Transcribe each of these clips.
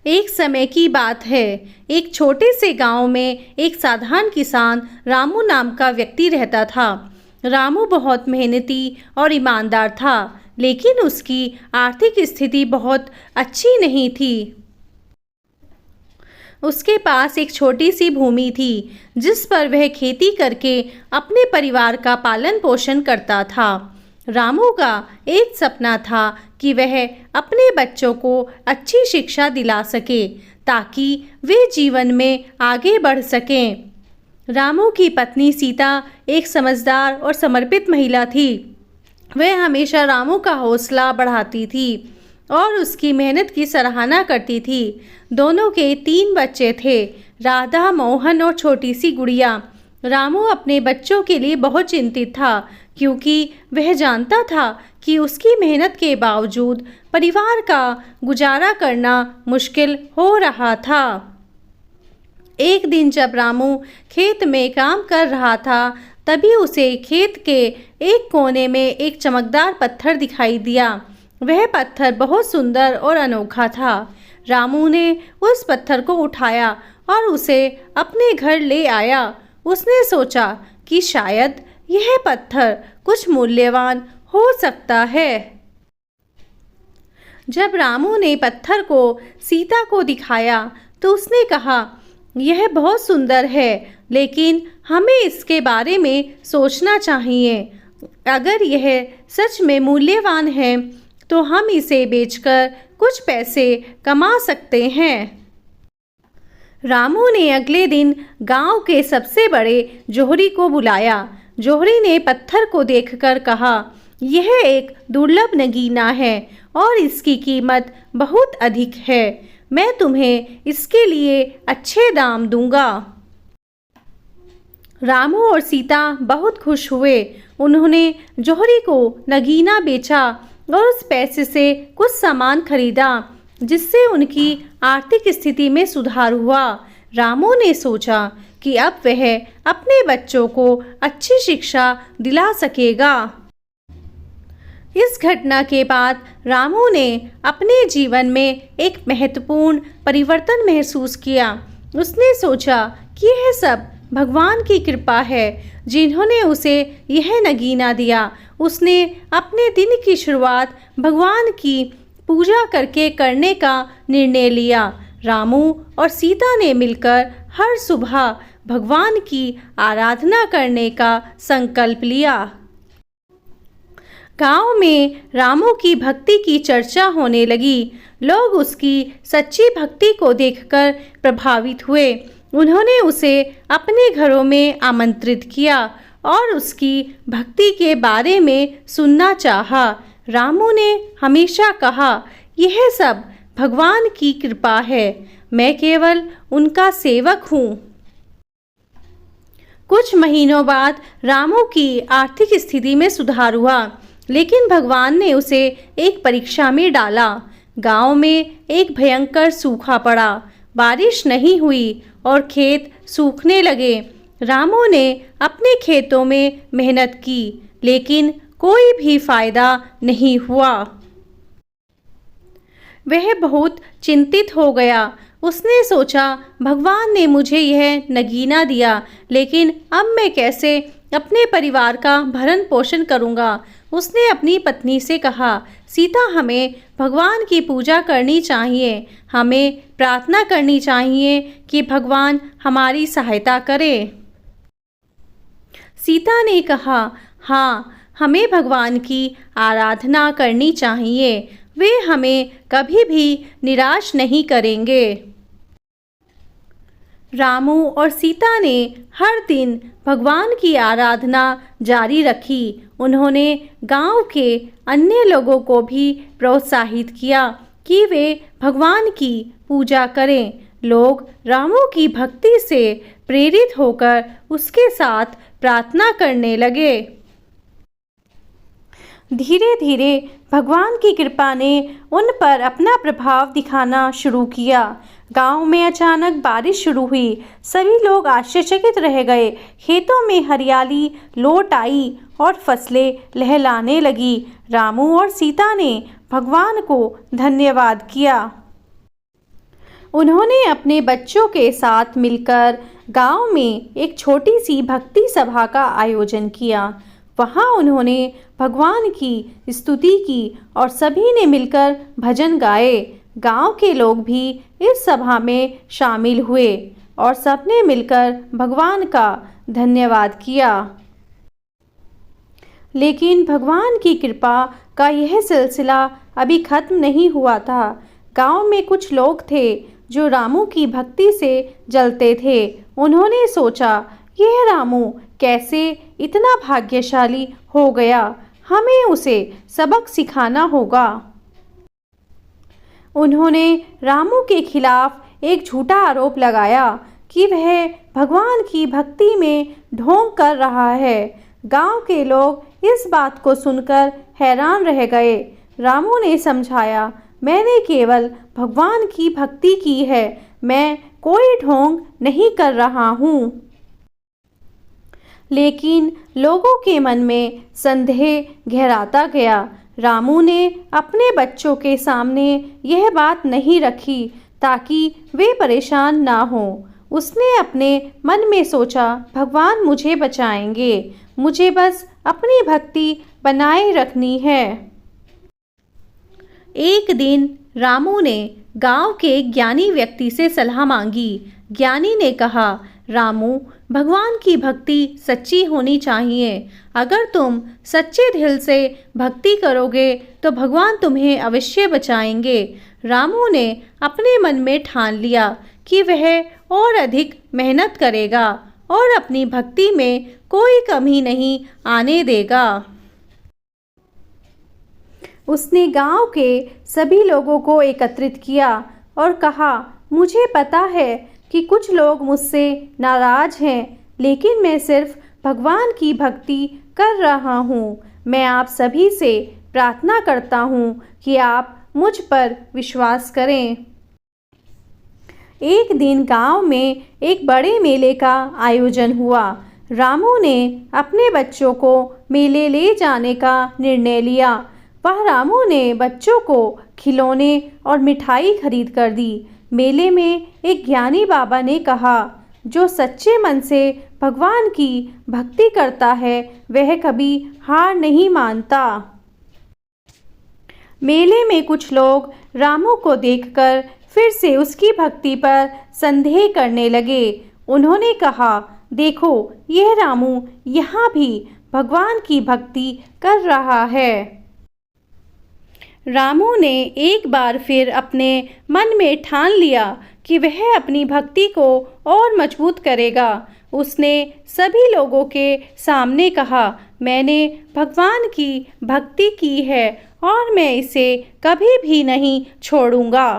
एक समय की बात है। एक छोटे से गांव में एक साधारण किसान रामू नाम का व्यक्ति रहता था। रामू बहुत मेहनती और ईमानदार था, लेकिन उसकी आर्थिक स्थिति बहुत अच्छी नहीं थी। उसके पास एक छोटी सी भूमि थी, जिस पर वह खेती करके अपने परिवार का पालन पोषण करता था। रामू का एक सपना था कि वह अपने बच्चों को अच्छी शिक्षा दिला सके, ताकि वे जीवन में आगे बढ़ सकें। रामू की पत्नी सीता एक समझदार और समर्पित महिला थी। वह हमेशा रामू का हौसला बढ़ाती थी और उसकी मेहनत की सराहना करती थी। दोनों के 3 बच्चे थे, राधा, मोहन और छोटी सी गुड़िया। रामू अपने बच्चों के लिए बहुत चिंतित था, क्योंकि वह जानता था कि उसकी मेहनत के बावजूद परिवार का गुजारा करना मुश्किल हो रहा था। एक दिन जब रामू खेत में काम कर रहा था, तभी उसे खेत के एक कोने में एक चमकदार पत्थर दिखाई दिया। वह पत्थर बहुत सुंदर और अनोखा था। रामू ने उस पत्थर को उठाया और उसे अपने घर ले आया। उसने सोचा कि शायद यह पत्थर कुछ मूल्यवान हो सकता है। जब रामू ने पत्थर को सीता को दिखाया, तो उसने कहा, यह बहुत सुंदर है, लेकिन हमें इसके बारे में सोचना चाहिए। अगर यह सच में मूल्यवान है, तो हम इसे बेचकर कुछ पैसे कमा सकते हैं। रामू ने अगले दिन गांव के सबसे बड़े जोहरी को बुलाया। जोहरी ने पत्थर को देखकर कहा, यह एक दुर्लभ नगीना है और इसकी कीमत बहुत अधिक है। मैं तुम्हें इसके लिए अच्छे दाम दूंगा। रामू और सीता बहुत खुश हुए। उन्होंने जोहरी को नगीना बेचा और उस पैसे से कुछ सामान खरीदा, जिससे उनकी आर्थिक स्थिति में सुधार हुआ। रामू ने सोचा कि अब वह अपने बच्चों को अच्छी शिक्षा दिला सकेगा। इस घटना के बाद रामू ने अपने जीवन में एक महत्वपूर्ण परिवर्तन महसूस किया। उसने सोचा कि यह सब भगवान की कृपा है, जिन्होंने उसे यह नगीना दिया। उसने अपने दिन की शुरुआत भगवान की पूजा करके करने का निर्णय लिया। रामू और सीता ने मिलकर हर सुबह भगवान की आराधना करने का संकल्प लिया। गांव में रामू की भक्ति की चर्चा होने लगी। लोग उसकी सच्ची भक्ति को देखकर प्रभावित हुए। उन्होंने उसे अपने घरों में आमंत्रित किया और उसकी भक्ति के बारे में सुनना चाहा। रामू ने हमेशा कहा, यह सब भगवान की कृपा है, मैं केवल उनका सेवक हूँ। कुछ महीनों बाद रामू की आर्थिक स्थिति में सुधार हुआ, लेकिन भगवान ने उसे एक परीक्षा में डाला। गांव में एक भयंकर सूखा पड़ा। बारिश नहीं हुई और खेत सूखने लगे। रामू ने अपने खेतों में मेहनत की, लेकिन कोई भी फायदा नहीं हुआ। वह बहुत चिंतित हो गया। उसने सोचा, भगवान ने मुझे यह नगीना दिया, लेकिन अब मैं कैसे अपने परिवार का भरण पोषण करूंगा। उसने अपनी पत्नी से कहा, सीता, हमें भगवान की पूजा करनी चाहिए। हमें प्रार्थना करनी चाहिए कि भगवान हमारी सहायता करे। सीता ने कहा, हाँ, हमें भगवान की आराधना करनी चाहिए। वे हमें कभी भी निराश नहीं करेंगे। रामू और सीता ने हर दिन भगवान की आराधना जारी रखी। उन्होंने गांव के अन्य लोगों को भी प्रोत्साहित किया कि वे भगवान की पूजा करें। लोग रामू की भक्ति से प्रेरित होकर उसके साथ प्रार्थना करने लगे। धीरे धीरे भगवान की कृपा ने उन पर अपना प्रभाव दिखाना शुरू किया। गांव में अचानक बारिश शुरू हुई। सभी लोग आश्चर्यचकित रह गए। खेतों में हरियाली लौट आई और फसलें लहलाने लगी। रामू और सीता ने भगवान को धन्यवाद किया। उन्होंने अपने बच्चों के साथ मिलकर गांव में एक छोटी सी भक्ति सभा का आयोजन किया। वहां उन्होंने भगवान की स्तुति की और सभी ने मिलकर भजन गाए। गांव के लोग भी इस सभा में शामिल हुए और सबने मिलकर भगवान का धन्यवाद किया। लेकिन भगवान की कृपा का यह सिलसिला अभी खत्म नहीं हुआ था। गांव में कुछ लोग थे जो रामू की भक्ति से जलते थे। उन्होंने सोचा, यह रामू कैसे इतना भाग्यशाली हो गया, हमें उसे सबक सिखाना होगा। उन्होंने रामू के खिलाफ एक झूठा आरोप लगाया कि वह भगवान की भक्ति में ढोंग कर रहा है। गांव के लोग इस बात को सुनकर हैरान रह गए। रामू ने समझाया, मैंने केवल भगवान की भक्ति की है, मैं कोई ढोंग नहीं कर रहा हूँ। लेकिन लोगों के मन में संदेह गहराता गया। रामू ने अपने बच्चों के सामने यह बात नहीं रखी ताकि वे परेशान ना हों। उसने अपने मन में सोचा, भगवान मुझे बचाएंगे, मुझे बस अपनी भक्ति बनाए रखनी है। एक दिन रामू ने गांव के एक ज्ञानी व्यक्ति से सलाह मांगी। ज्ञानी ने कहा, रामू, भगवान की भक्ति सच्ची होनी चाहिए। अगर तुम सच्चे दिल से भक्ति करोगे तो भगवान तुम्हें अवश्य बचाएंगे। रामू ने अपने मन में ठान लिया कि वह और अधिक मेहनत करेगा और अपनी भक्ति में कोई कमी नहीं आने देगा। उसने गांव के सभी लोगों को एकत्रित किया और कहा, मुझे पता है कि कुछ लोग मुझसे नाराज हैं, लेकिन मैं सिर्फ भगवान की भक्ति कर रहा हूँ। मैं आप सभी से प्रार्थना करता हूँ कि आप मुझ पर विश्वास करें। एक दिन गांव में एक बड़े मेले का आयोजन हुआ। रामू ने अपने बच्चों को मेले ले जाने का निर्णय लिया। वह रामू ने बच्चों को खिलौने और मिठाई खरीद कर दी। मेले में एक ज्ञानी बाबा ने कहा, जो सच्चे मन से भगवान की भक्ति करता है वह कभी हार नहीं मानता। मेले में कुछ लोग रामू को देखकर फिर से उसकी भक्ति पर संदेह करने लगे। उन्होंने कहा, देखो, यह रामू यहाँ भी भगवान की भक्ति कर रहा है। रामू ने एक बार फिर अपने मन में ठान लिया कि वह अपनी भक्ति को और मजबूत करेगा। उसने सभी लोगों के सामने कहा, मैंने भगवान की भक्ति की है और मैं इसे कभी भी नहीं छोड़ूंगा।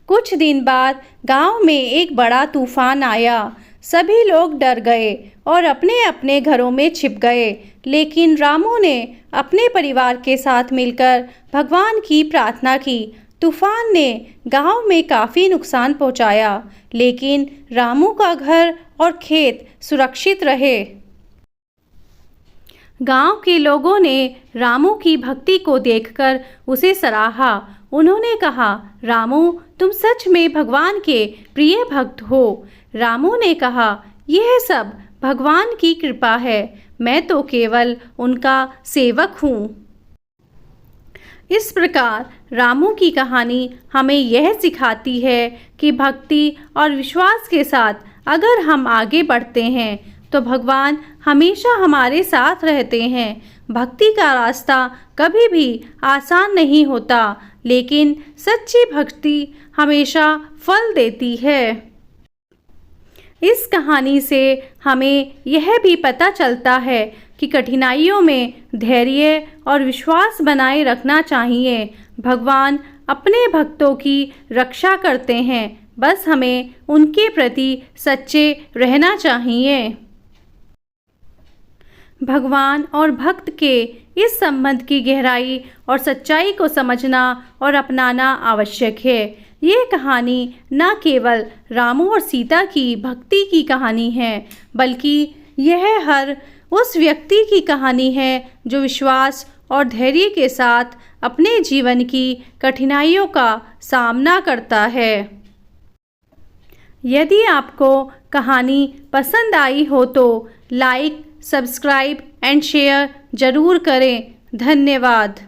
कुछ दिन बाद गांव में एक बड़ा तूफान आया। सभी लोग डर गए और अपने अपने घरों में छिप गए। लेकिन रामू ने अपने परिवार के साथ मिलकर भगवान की प्रार्थना की। तूफान ने गांव में काफ़ी नुकसान पहुंचाया, लेकिन रामू का घर और खेत सुरक्षित रहे। गांव के लोगों ने रामू की भक्ति को देखकर उसे सराहा। उन्होंने कहा, रामू, तुम सच में भगवान के प्रिय भक्त हो। रामू ने कहा, यह सब भगवान की कृपा है, मैं तो केवल उनका सेवक हूँ। इस प्रकार रामू की कहानी हमें यह सिखाती है कि भक्ति और विश्वास के साथ अगर हम आगे बढ़ते हैं तो भगवान हमेशा हमारे साथ रहते हैं। भक्ति का रास्ता कभी भी आसान नहीं होता, लेकिन सच्ची भक्ति हमेशा फल देती है। इस कहानी से हमें यह भी पता चलता है कि कठिनाइयों में धैर्य और विश्वास बनाए रखना चाहिए। भगवान अपने भक्तों की रक्षा करते हैं, बस हमें उनके प्रति सच्चे रहना चाहिए। भगवान और भक्त के इस संबंध की गहराई और सच्चाई को समझना और अपनाना आवश्यक है। ये कहानी न केवल रामू और सीता की भक्ति की कहानी है, बल्कि यह हर उस व्यक्ति की कहानी है जो विश्वास और धैर्य के साथ अपने जीवन की कठिनाइयों का सामना करता है। यदि आपको कहानी पसंद आई हो तो लाइक, सब्सक्राइब एंड शेयर ज़रूर करें। धन्यवाद।